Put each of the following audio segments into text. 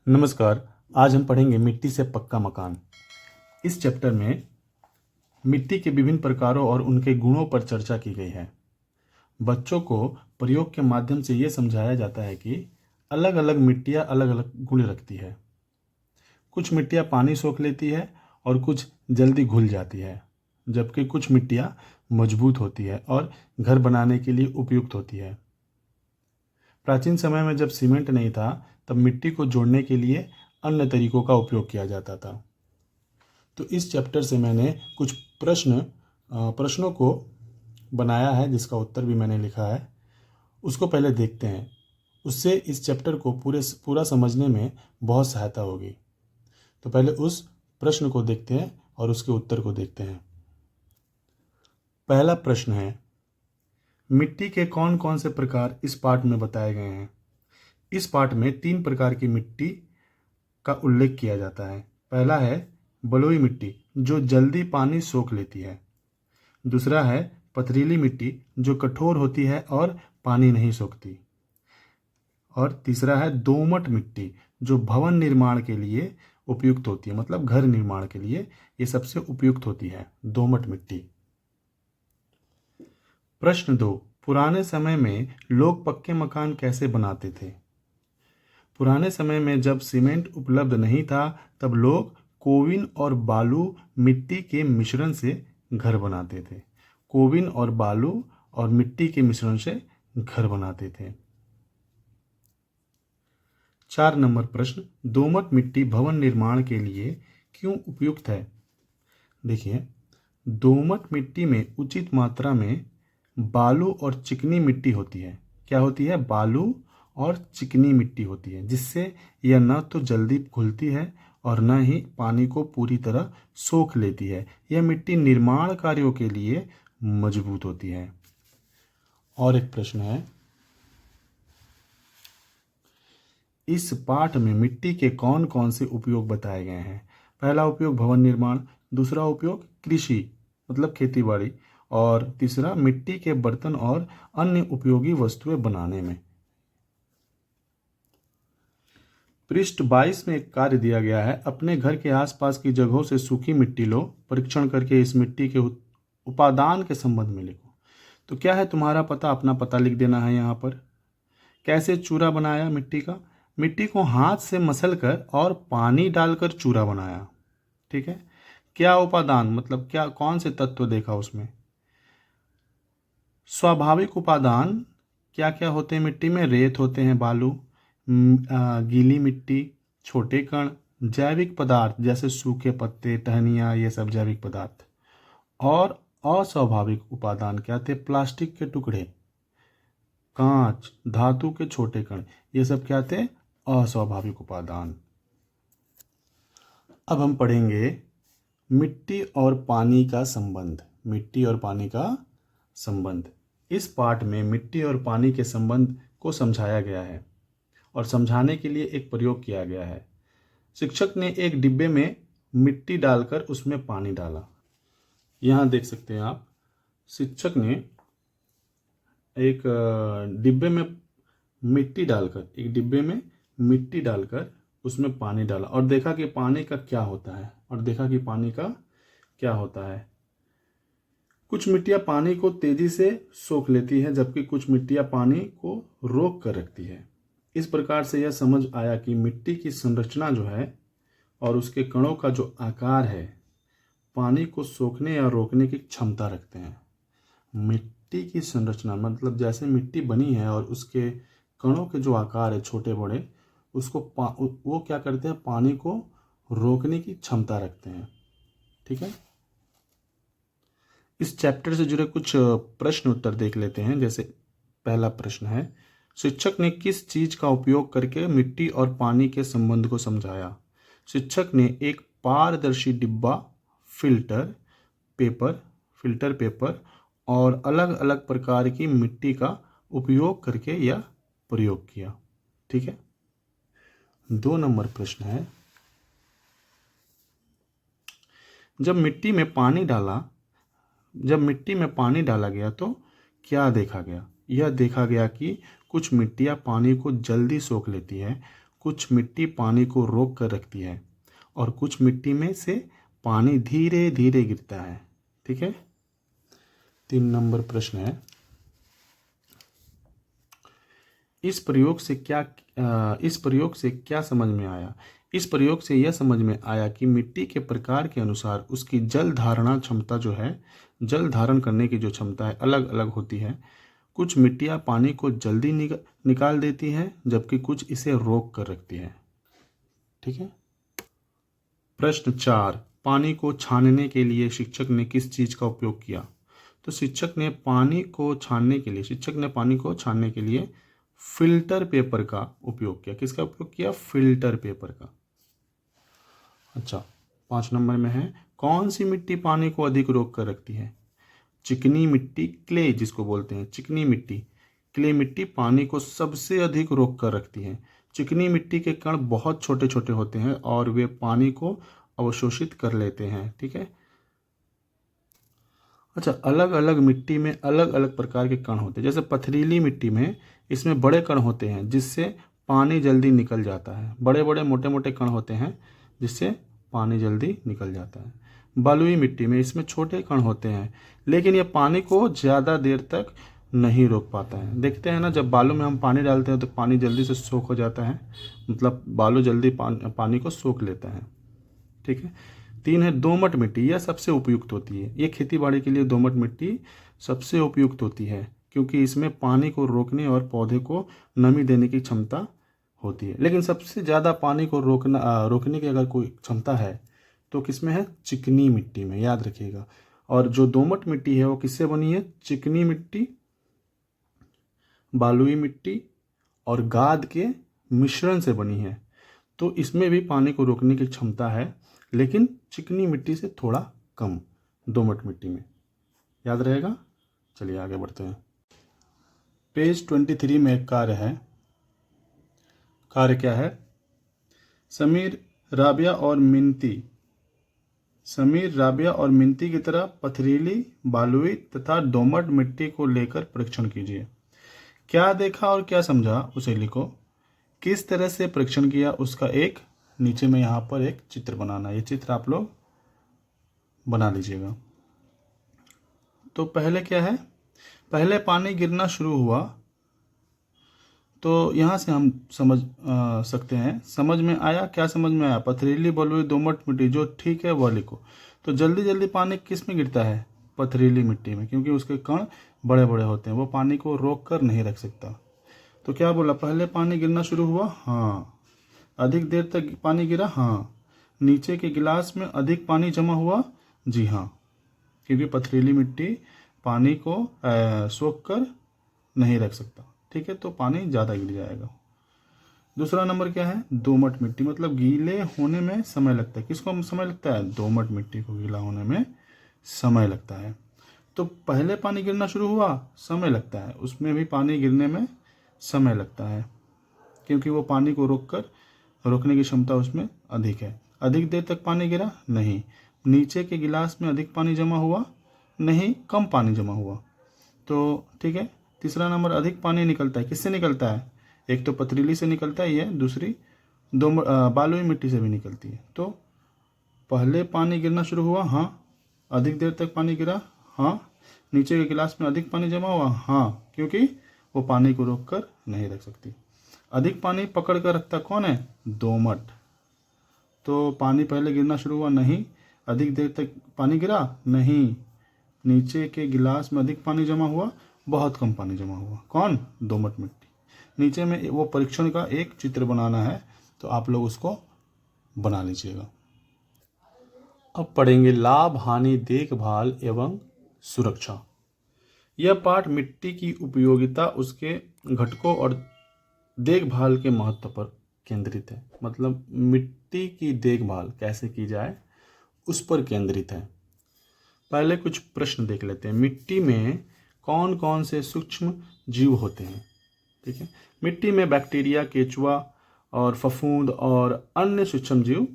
नमस्कार। आज हम पढ़ेंगे मिट्टी से पक्का मकान। इस चैप्टर में मिट्टी के विभिन्न प्रकारों और उनके गुणों पर चर्चा की गई है। बच्चों को प्रयोग के माध्यम से ये समझाया जाता है कि अलग अलग मिट्टियाँ अलग अलग गुण रखती है। कुछ मिट्टियाँ पानी सोख लेती है और कुछ जल्दी घुल जाती है, जबकि कुछ मिट्टियाँ मजबूत होती है और घर बनाने के लिए उपयुक्त होती है। प्राचीन समय में जब सीमेंट नहीं था, तब मिट्टी को जोड़ने के लिए अन्य तरीकों का उपयोग किया जाता था। तो इस चैप्टर से मैंने कुछ प्रश्नों को बनाया है, जिसका उत्तर भी मैंने लिखा है। उसको पहले देखते हैं, उससे इस चैप्टर को पूरा समझने में बहुत सहायता होगी। तो पहले उस प्रश्न को देखते हैं और उसके उत्तर को देखते हैं। पहला प्रश्न है, मिट्टी के कौन कौन से प्रकार इस पाठ में बताए गए हैं। इस पाठ में 3 प्रकार की मिट्टी का उल्लेख किया जाता है। पहला है बलुई मिट्टी, जो जल्दी पानी सोख लेती है। दूसरा है पथरीली मिट्टी, जो कठोर होती है और पानी नहीं सोखती। और तीसरा है दोमट मिट्टी, जो भवन निर्माण के लिए उपयुक्त होती है, मतलब घर निर्माण के लिए ये सबसे उपयुक्त होती है, दोमट मिट्टी। प्रश्न 2, पुराने समय में लोग पक्के मकान कैसे बनाते थे। पुराने समय में जब सीमेंट उपलब्ध नहीं था, तब लोग कोविन और बालू मिट्टी के मिश्रण से घर बनाते थे। कोविन और बालू और मिट्टी के मिश्रण से घर बनाते थे। 4 नंबर प्रश्न, दोमट मिट्टी भवन निर्माण के लिए क्यों उपयुक्त है। देखिए, दोमट मिट्टी में उचित मात्रा में बालू और चिकनी मिट्टी होती है। क्या होती है? बालू और चिकनी मिट्टी होती है, जिससे यह न तो जल्दी घुलती है और न ही पानी को पूरी तरह सोख लेती है। यह मिट्टी निर्माण कार्यों के लिए मजबूत होती है। और एक प्रश्न है, इस पाठ में मिट्टी के कौन कौन से उपयोग बताए गए हैं। पहला उपयोग भवन निर्माण, दूसरा उपयोग कृषि मतलब खेती बाड़ी, और तीसरा मिट्टी के बर्तन और अन्य उपयोगी वस्तुएं बनाने में। पृष्ठ 22 में एक कार्य दिया गया है, अपने घर के आसपास की जगहों से सूखी मिट्टी लो, परीक्षण करके इस मिट्टी के उपादान के संबंध में लिखो। तो क्या है, तुम्हारा पता अपना पता लिख देना है यहाँ पर। कैसे चूरा बनाया मिट्टी का? मिट्टी को हाथ से मसल कर और पानी डालकर चूरा बनाया। ठीक है। क्या उपादान मतलब क्या, कौन से तत्व देखा उसमें? स्वाभाविक उपादान क्या क्या होते हैं मिट्टी में? रेत होते हैं, बालू, गीली मिट्टी, छोटे कण, जैविक पदार्थ जैसे सूखे पत्ते, टहनियाँ, ये सब जैविक पदार्थ। और अस्वाभाविक उपादान क्या थे? प्लास्टिक के टुकड़े, कांच, धातु के छोटे कण, ये सब क्या थे? अस्वाभाविक उपादान। अब हम पढ़ेंगे मिट्टी और पानी का संबंध। मिट्टी और पानी का संबंध। इस पाठ में मिट्टी और पानी के संबंध को समझाया गया है और समझाने के लिए एक प्रयोग किया गया है। शिक्षक ने एक डिब्बे में मिट्टी डालकर उसमें पानी डाला। यहाँ देख सकते हैं आप, शिक्षक ने एक डिब्बे में मिट्टी डालकर उसमें पानी डाला और देखा कि पानी का क्या होता है। कुछ मिट्टियाँ पानी को तेजी से सोख लेती है, जबकि कुछ मिट्टियाँ पानी को रोक कर रखती है। इस प्रकार से यह समझ आया कि मिट्टी की संरचना जो है और उसके कणों का जो आकार है, पानी को सोखने या रोकने की क्षमता रखते हैं। मिट्टी की संरचना मतलब जैसे मिट्टी बनी है और उसके कणों के जो आकार है छोटे बड़े, उसको वो क्या करते हैं? पानी को रोकने की क्षमता रखते हैं। ठीक है। इस चैप्टर से जुड़े कुछ प्रश्न उत्तर देख लेते हैं। जैसे पहला प्रश्न है, शिक्षक ने किस चीज का उपयोग करके मिट्टी और पानी के संबंध को समझाया। शिक्षक ने एक पारदर्शी डिब्बा, फिल्टर पेपर और अलग अलग प्रकार की मिट्टी का उपयोग करके यह प्रयोग किया। ठीक है। 2 नंबर प्रश्न है, जब मिट्टी में पानी डाला गया तो क्या देखा गया? यह देखा गया कि कुछ मिट्टियाँ पानी को जल्दी सोख लेती है, कुछ मिट्टी पानी को रोक कर रखती है और कुछ मिट्टी में से पानी धीरे धीरे गिरता है। ठीक है। 3 नंबर प्रश्न है, इस प्रयोग से क्या समझ में आया? इस प्रयोग से यह समझ में आया कि मिट्टी के प्रकार के अनुसार उसकी जल धारणा क्षमता जो है, जल धारण करने की जो क्षमता है, अलग अलग होती है। कुछ मिट्टियाँ पानी को जल्दी निकाल देती हैं, जबकि कुछ इसे रोक कर रखती है। ठीक है। प्रश्न 4, पानी को छानने के लिए शिक्षक ने किस चीज़ का उपयोग किया? तो शिक्षक ने पानी को छानने के लिए फिल्टर पेपर का उपयोग किया। किसका उपयोग किया? फिल्टर पेपर का। अच्छा, 5 नंबर में है, कौन सी मिट्टी पानी को अधिक रोक कर रखती है? चिकनी मिट्टी, क्ले जिसको बोलते हैं, चिकनी मिट्टी, क्ले मिट्टी पानी को सबसे अधिक रोक कर रखती है। चिकनी मिट्टी के कण बहुत छोटे छोटे होते हैं और वे पानी को अवशोषित कर लेते हैं। ठीक है। अच्छा, अलग अलग मिट्टी में अलग अलग प्रकार के कण होते हैं। जैसे पथरीली मिट्टी में इसमें बड़े कण होते हैं जिससे पानी जल्दी निकल जाता है। बड़े बड़े मोटे मोटे कण होते हैं जिससे पानी जल्दी निकल जाता है। बलुई मिट्टी में इसमें छोटे कण होते हैं, लेकिन ये पानी को ज़्यादा देर तक नहीं रोक पाता है। देखते हैं ना, जब बालू में हम पानी डालते हैं तो पानी जल्दी से सोख हो जाता है, मतलब बालू जल्दी पानी को सोख लेता है। ठीक है। 3 है दोमट मिट्टी, यह सबसे उपयुक्त होती है। ये खेती बाड़ी के लिए दोमट मिट्टी सबसे उपयुक्त होती है क्योंकि इसमें पानी को रोकने और पौधे को नमी देने की क्षमता होती है। लेकिन सबसे ज़्यादा पानी को रोकने की अगर कोई क्षमता है तो किसमें है? चिकनी मिट्टी में, याद रखिएगा। और जो दोमट मिट्टी है वो किससे बनी है? चिकनी मिट्टी, बालुई मिट्टी और गाद के मिश्रण से बनी है। तो इसमें भी पानी को रोकने की क्षमता है, लेकिन चिकनी मिट्टी से थोड़ा कम, दोमट मिट्टी में। याद रहेगा। चलिए आगे बढ़ते हैं। पेज 23 में एक कार्य है। कार्य क्या है? समीर, राबिया और मिंती की तरह पथरीली, बालुई तथा दोमट मिट्टी को लेकर परीक्षण कीजिए। क्या देखा और क्या समझा उसे लिखो। किस तरह से परीक्षण किया उसका एक नीचे में यहाँ पर एक चित्र बनाना। ये चित्र आप लोग बना लीजिएगा। तो पहले क्या है? पहले पानी गिरना शुरू हुआ, तो यहाँ से हम समझ सकते हैं। समझ में आया? क्या समझ में आया? पथरीली, बलुई, दोमट मिट्टी, जो ठीक है वह लिखो। तो जल्दी जल्दी पानी किस में गिरता है? पथरीली मिट्टी में, क्योंकि उसके कण बड़े बड़े होते हैं, वो पानी को रोक कर नहीं रख सकता। तो क्या बोला? पहले पानी गिरना शुरू हुआ, हाँ। अधिक देर तक पानी गिरा, हाँ। नीचे के गिलास में अधिक पानी जमा हुआ, जी हाँ, क्योंकि पथरीली मिट्टी पानी को सोख कर नहीं रख सकता। ठीक है, तो पानी ज़्यादा गिर जाएगा। दूसरा नंबर क्या है? दोमट मिट्टी, मतलब गीले होने में समय लगता है। किसको समय लगता है? दोमट मिट्टी को गीला होने में समय लगता है। तो पहले पानी गिरना शुरू हुआ, समय लगता है, उसमें भी पानी गिरने में समय लगता है, क्योंकि वो पानी को रोकने की क्षमता उसमें अधिक है। अधिक देर तक पानी गिरा, नहीं। नीचे के गिलास में अधिक पानी जमा हुआ, नहीं, कम पानी जमा हुआ। तो ठीक है। तीसरा नंबर, अधिक पानी निकलता है। किससे निकलता है? एक तो पथरीली से निकलता है, ये दूसरी बालुई मिट्टी से भी निकलती है। तो पहले पानी गिरना शुरू हुआ, हाँ। अधिक देर तक पानी गिरा, हाँ। नीचे के गिलास में अधिक पानी जमा हुआ, हाँ, क्योंकि वो पानी को रोक कर नहीं रख सकती। अधिक पानी पकड़ कर रखता कौन है? दोमट। तो पानी पहले गिरना शुरू हुआ, नहीं। अधिक देर तक पानी गिरा, नहीं। नीचे के गिलास में अधिक पानी जमा हुआ, बहुत कम पानी जमा हुआ, कौन? दोमट मिट्टी। नीचे में वो परीक्षण का एक चित्र बनाना है, तो आप लोग उसको बना लीजिएगा। अब पढ़ेंगे लाभ, हानि, देखभाल एवं सुरक्षा। यह पाठ मिट्टी की उपयोगिता, उसके घटकों और देखभाल के महत्व पर केंद्रित है। मतलब मिट्टी की देखभाल कैसे की जाए उस पर केंद्रित है। पहले कुछ प्रश्न देख लेते हैं। मिट्टी में कौन कौन से सूक्ष्म जीव होते हैं? ठीक है। मिट्टी में बैक्टीरिया, केचुआ और फफूंद और अन्य सूक्ष्म जीव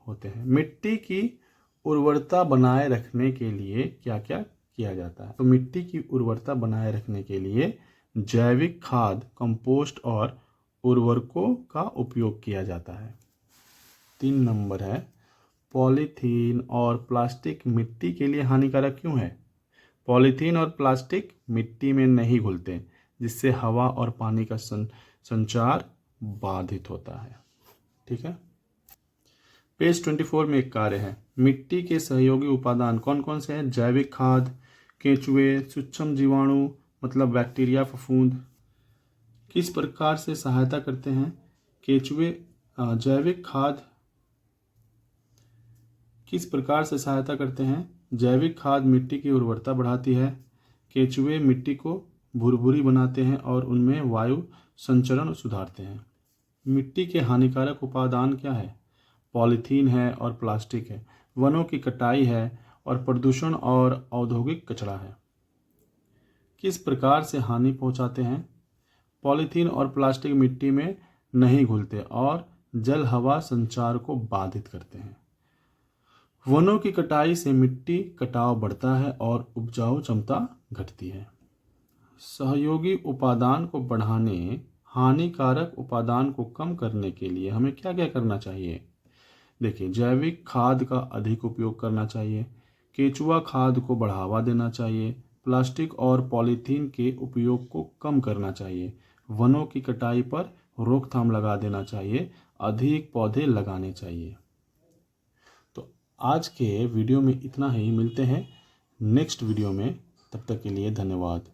होते हैं। मिट्टी की उर्वरता बनाए रखने के लिए क्या क्या किया जाता है? तो मिट्टी की उर्वरता बनाए रखने के लिए जैविक खाद, कंपोस्ट और उर्वरकों का उपयोग किया जाता है। 3 नंबर है, पॉलीथीन और प्लास्टिक मिट्टी के लिए हानिकारक क्यों है? पॉलीथीन और प्लास्टिक मिट्टी में नहीं घुलते, जिससे हवा और पानी का संचार बाधित होता है। ठीक है। पेज 24 में एक कार्य है, मिट्टी के सहयोगी उपादान कौन कौन से हैं? जैविक खाद, केंचुए, सूक्ष्म जीवाणु मतलब बैक्टीरिया, फफूंद किस प्रकार से सहायता करते हैं? केंचुए जैविक खाद किस प्रकार से सहायता करते हैं? जैविक खाद मिट्टी की उर्वरता बढ़ाती है, केंचुए मिट्टी को भुरभुरी बनाते हैं और उनमें वायु संचरण सुधारते हैं। मिट्टी के हानिकारक उपादान क्या है? पॉलीथीन है और प्लास्टिक है, वनों की कटाई है और प्रदूषण और औद्योगिक कचरा है। किस प्रकार से हानि पहुंचाते हैं? पॉलीथीन और प्लास्टिक मिट्टी में नहीं घुलते और जल हवा संचार को बाधित करते हैं। वनों की कटाई से मिट्टी कटाव बढ़ता है और उपजाऊ क्षमता घटती है। सहयोगी उपादान को बढ़ाने, हानिकारक उपादान को कम करने के लिए हमें क्या क्या करना चाहिए? देखिए, जैविक खाद का अधिक उपयोग करना चाहिए, केंचुआ खाद को बढ़ावा देना चाहिए, प्लास्टिक और पॉलीथीन के उपयोग को कम करना चाहिए, वनों की कटाई पर रोकथाम लगा देना चाहिए, अधिक पौधे लगाने चाहिए। तो आज के वीडियो में इतना ही, मिलते हैं नेक्स्ट वीडियो में, तब तक के लिए धन्यवाद।